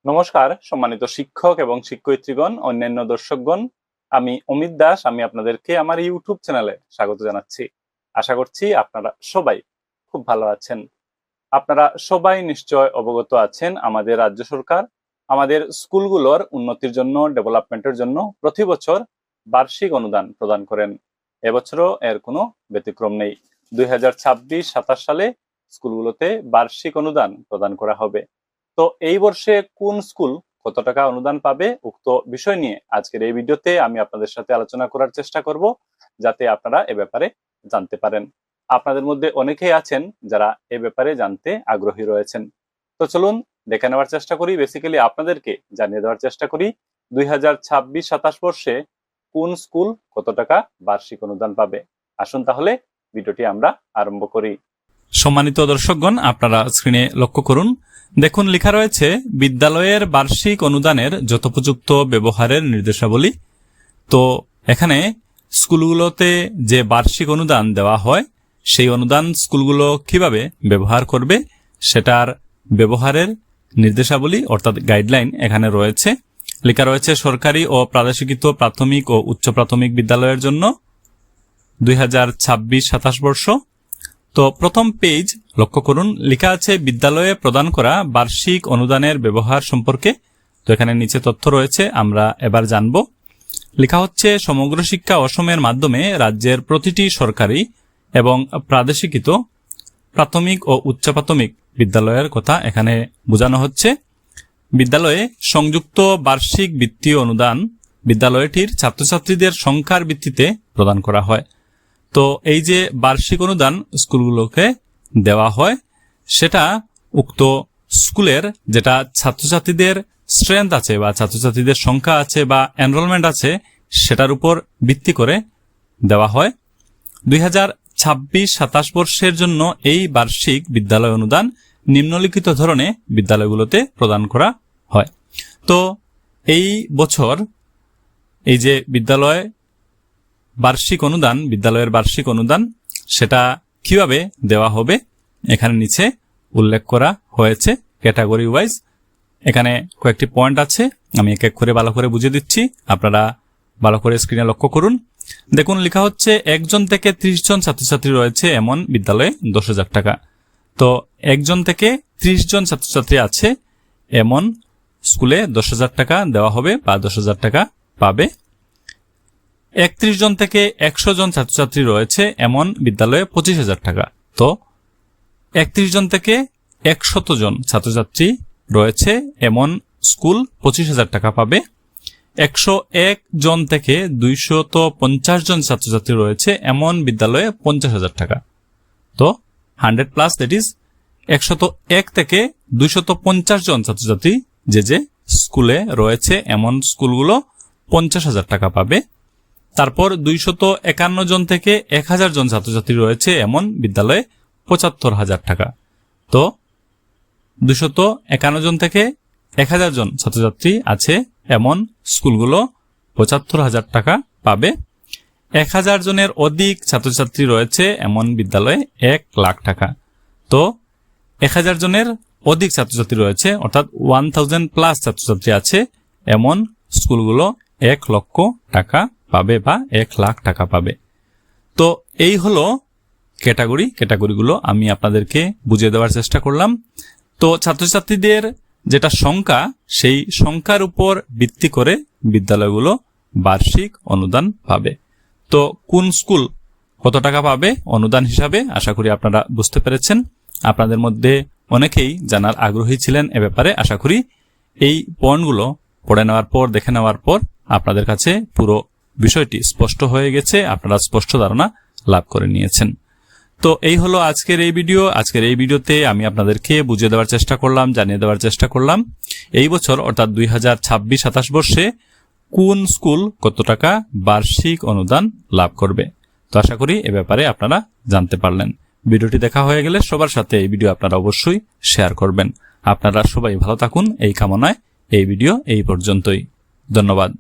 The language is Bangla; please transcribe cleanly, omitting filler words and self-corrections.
নমস্কার সম্মানিত শিক্ষক এবং শিক্ষয়িত্রীগণ, অন্যান্য দর্শকগণ, আমি অমিত দাস। আমি আপনাদেরকে আমার ইউটিউব চ্যানেলে স্বাগত জানাচ্ছি। আশা করছি আপনারা সবাই খুব ভালো আছেন। আপনারা সবাই নিশ্চয় অবগত আছেন, আমাদের রাজ্য সরকার আমাদের স্কুলগুলোর উন্নতির জন্য, ডেভেলপমেন্টের জন্য প্রতি বছর বার্ষিক অনুদান প্রদান করেন। এবছরও এর কোনো ব্যতিক্রম নেই। 2026-27 সালে স্কুলগুলোতে বার্ষিক অনুদান প্রদান করা হবে। তো এই বর্ষে কোন স্কুল কত টাকা অনুদান পাবে, উক্ত বিষয় নিয়ে আজকের এই ভিডিওতে আমি আপনাদের সাথে আলোচনা করার চেষ্টা করব, যাতে আপনারা এ ব্যাপারে জানতে পারেন। আপনাদের মধ্যে অনেকেই আছেন যারা এ ব্যাপারে জানতে আগ্রহী রয়েছেন। তো চলুন দেখে নেওয়ার চেষ্টা করি, বেসিক্যালি আপনাদেরকে জানিয়ে দেওয়ার চেষ্টা করি 2026-27 বর্ষে কোন স্কুল কত টাকা বার্ষিক অনুদান পাবে। আসুন তাহলে ভিডিওটি আমরা আরম্ভ করি। সম্মানিত দর্শকগণ, আপনারা স্ক্রিনে লক্ষ্য করুন। দেখুন, লেখা রয়েছে বিদ্যালয়ের বার্ষিক অনুদানের যথোপযুক্ত ব্যবহারের নির্দেশাবলী। তো এখানে স্কুলগুলোতে যে বার্ষিক অনুদান দেওয়া হয়, সেই অনুদান স্কুলগুলো কিভাবে ব্যবহার করবে সেটার ব্যবহারের নির্দেশাবলী অর্থাৎ গাইডলাইন এখানে রয়েছে। লেখা রয়েছে সরকারি ও প্রাদেশিকৃত প্রাথমিক ও উচ্চ প্রাথমিক বিদ্যালয়ের জন্য 2026-27 বর্ষ। তো প্রথম পেজ লক্ষ্য করুন, লেখা আছে বিদ্যালয়ে প্রদান করা বার্ষিক অনুদানের ব্যবহার সম্পর্কে। তো এখানে নিচে তথ্য রয়েছে, আমরা এবার জানব। লেখা হচ্ছে সমগ্র শিক্ষা অসমের মাধ্যমে রাজ্যের প্রতিটি সরকারি এবং প্রাদেশিকৃত প্রাথমিক ও উচ্চ প্রাথমিক বিদ্যালয়ের কথা এখানে বোঝানো হচ্ছে। বিদ্যালয়ে সংযুক্ত বার্ষিক বিত্তীয় অনুদান বিদ্যালয়টির ছাত্রছাত্রীদের সংখ্যার ভিত্তিতে প্রদান করা হয়। তো এই যে বার্ষিক অনুদান স্কুলগুলোকে দেওয়া হয়, সেটা উক্ত স্কুলের যেটা ছাত্রছাত্রীদের স্ট্রেংথ আছে বা ছাত্রছাত্রীদের সংখ্যা আছে বা এনরোলমেন্ট আছে, সেটার উপর ভিত্তি করে দেওয়া হয়। 2026-27 বর্ষের জন্য এই বার্ষিক বিদ্যালয় অনুদান নিম্নলিখিত ধরনে বিদ্যালয়গুলোতে প্রদান করা হয়। তো এই বছর এই যে বিদ্যালয়ের বার্ষিক অনুদান সেটা কিভাবে দেওয়া হবে এখানে নিচে উল্লেখ করা হয়েছে ক্যাটাগরি ওয়াইজ। এখানে কয়েকটি পয়েন্ট আছে, আমি এক এক করে ভালো করে বুঝিয়ে দিচ্ছি, আপনারা ভালো করে স্ক্রিনে লক্ষ্য করুন। দেখুন, লেখা হচ্ছে 1 জন থেকে 30 জন ছাত্রছাত্রী রয়েছে এমন বিদ্যালয়ে 10,000 টাকা। তো 1 জন থেকে 30 জন ছাত্রছাত্রী আছে এমন স্কুলে 10,000 টাকা দেওয়া হবে বা 10,000 টাকা পাবে। 31 জন থেকে 100 জন ছাত্রছাত্রী রয়েছে এমন বিদ্যালয়ে 25,000 টাকা। তো 31 জন থেকে 100 জন ছাত্রছাত্রী রয়েছে এমন স্কুল 25,000 টাকা পাবে। 101 জন থেকে 250 জন ছাত্রছাত্রী রয়েছে এমন বিদ্যালয়ে 50,000 টাকা। তো 100+ দ্যাট ইজ 101 থেকে 250 জন ছাত্রছাত্রী যে স্কুলে রয়েছে এমন স্কুলগুলো 50,000 টাকা পাবে। তারপর 251 জন থেকে 1,000 জন ছাত্রছাত্রী রয়েছে এমন বিদ্যালয়ে 75,000 টাকা। তো 251 জন থেকে 1,000 জন ছাত্রছাত্রী আছে এমন স্কুলগুলো 75,000 টাকা পাবে। 1,000 জনের অধিক ছাত্রছাত্রী রয়েছে এমন বিদ্যালয়ে 1 লাখ টাকা। তো 1,000 জনের অধিক ছাত্রছাত্রী রয়েছে অর্থাৎ 1,000+ ছাত্রছাত্রী আছে এমন স্কুলগুলো 1 লক্ষ টাকা পাবে বা 1 লাখ টাকা পাবে। তো এই হলো ক্যাটাগরিগুলো আমি আপনাদেরকে বুঝিয়ে দেওয়ার চেষ্টা করলাম। তো ছাত্রছাত্রীদের যেটা সংখ্যা, সেই সংখ্যার উপর ভিত্তি করে বিদ্যালয়গুলো বার্ষিক অনুদান পাবে। তো কোন স্কুল কত টাকা পাবে অনুদান হিসাবে, আশা করি আপনারা বুঝতে পেরেছেন। আপনাদের মধ্যে অনেকেই জানার আগ্রহী ছিলেন এ ব্যাপারে। আশা করি এই পয়েন্টগুলো পড়ে নেওয়ার পর, দেখে নেওয়ার পর আপনাদের কাছে পুরো বিষয়টি স্পষ্ট হয়ে গেছে, আপনারা স্পষ্ট ধারণা লাভ করে নিয়েছেন। তো এই হলো আজকের এই ভিডিও। আজকের এই ভিডিওতে আমি আপনাদেরকে বুঝিয়ে দেওয়ার চেষ্টা করলাম, জানিয়ে দেওয়ার চেষ্টা করলাম এই বছর অর্থাৎ 2026-27 বর্ষে কোন স্কুল কত টাকা বার্ষিক অনুদান লাভ করবে। তো আশা করি এ ব্যাপারে আপনারা জানতে পারলেন। ভিডিওটি দেখা হয়ে গেলে সবার সাথে এই ভিডিও আপনারা অবশ্যই শেয়ার করবেন। আপনারা সবাই ভালো থাকুন এই কামনায় এই ভিডিও এই পর্যন্তই। ধন্যবাদ।